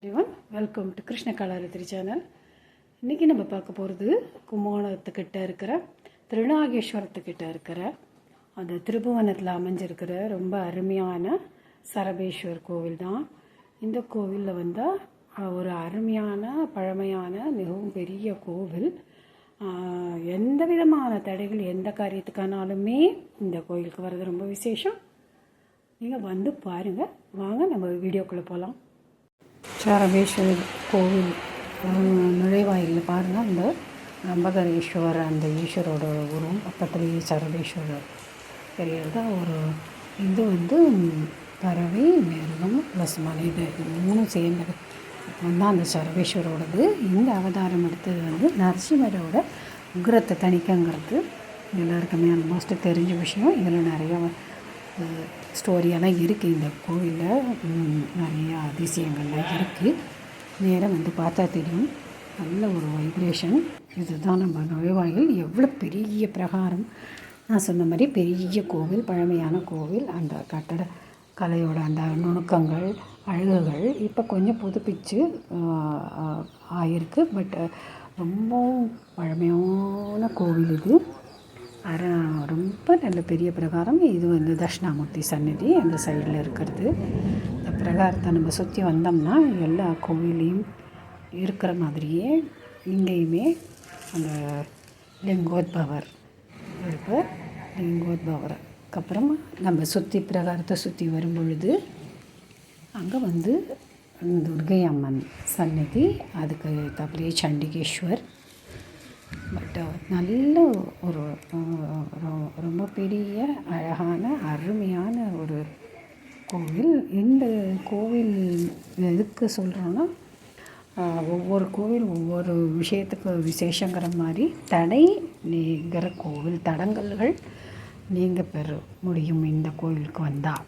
everyone, welcome to Krishna Kalaratri channel. இன்றைக்கி நம்ம பார்க்க போகிறது கும்போணத்துக்கிட்ட இருக்கிற திருநாகேஸ்வரத்துக்கிட்ட இருக்கிற அந்த திருபுவனத்தில் அமைஞ்சிருக்கிற ரொம்ப அருமையான சரபேஸ்வர் கோவில் தான். இந்த கோவிலில் வந்தால் ஒரு அருமையான பழமையான மிகவும் பெரிய கோவில். எந்த விதமான தடைகள் எந்த காரியத்துக்கானாலுமே இந்த கோவிலுக்கு வர்றது ரொம்ப விசேஷம். நீங்கள் வந்து பாருங்கள். வாங்க நம்ம வீடியோக்குள்ளே போகலாம். சரபேஸ்வர் கோவில் நுழைவாயில் பாருங்கள், அந்த நம்பகரேஸ்வரர் அந்த ஈஸ்வரோட உருவம் பக்கத்துலேயே சரபேஸ்வரர் தெரியறது. ஒரு இது பறவை மிருகம் ப்ளஸ் மனித மூணும் சேர்ந்தது தான் அந்த சரபேஸ்வரோடது. இந்த அவதாரம் எடுத்தது நரசிம்மரோட உக்ரத்தை தணிக்கங்கிறது எல்லாருக்குமே ஆல்மோஸ்ட் தெரிஞ்ச விஷயம். இதில் நிறையா ஸ்டோரியெல்லாம் இருக்குது. இந்த கோவிலில் நிறைய அதிசயங்கள்லாம் இருக்குது. நேரம் பார்த்தா தெரியும், நல்ல ஒரு வைப்ரேஷன். இதுதான் நம்ம நுழைவாயில். எவ்வளோ பெரிய பிரகாரம், நான் சொன்ன மாதிரி பெரிய கோவில், பழமையான கோவில். அந்த கட்டட கலையோட அந்த நுணுக்கங்கள் அழகுகள் இப்போ கொஞ்சம் புதுப்பிச்சு ஆகிருக்கு. பட் ரொம்பவும் பழமையான கோவில் இது. ரொம்ப நல்ல பெரிய பிரகாரம். இது தட்சிணாமூர்த்தி சந்நிதி அந்த சைடில் இருக்கிறது. இந்த பிரகாரத்தை நம்ம சுற்றி வந்தோம்னா எல்லா கோவிலையும் இருக்கிற மாதிரியே இங்கேயுமே அந்த லிங்கோத்பவர் இருப்பார். லிங்கோத்பவருக்கு அப்புறம் நம்ம சுற்றி பிரகாரத்தை சுற்றி வரும் பொழுது அங்கே துர்கை அம்மன் சந்நிதி, அதுக்கு தப்பிலே சண்டிகேஸ்வர். பட் நல்ல ஒரு ரொம்ப பெரிய அழகான அருமையான ஒரு கோவில். இந்த கோவில் எதுக்கு சொல்கிறோன்னா, ஒவ்வொரு கோவில் ஒவ்வொரு விஷயத்துக்கு விசேஷங்கிற மாதிரி தடை நீங்கிற கோவில், தடங்கல்கள் நீங்க பெற முடியும் இந்த கோவிலுக்கு வந்தால்.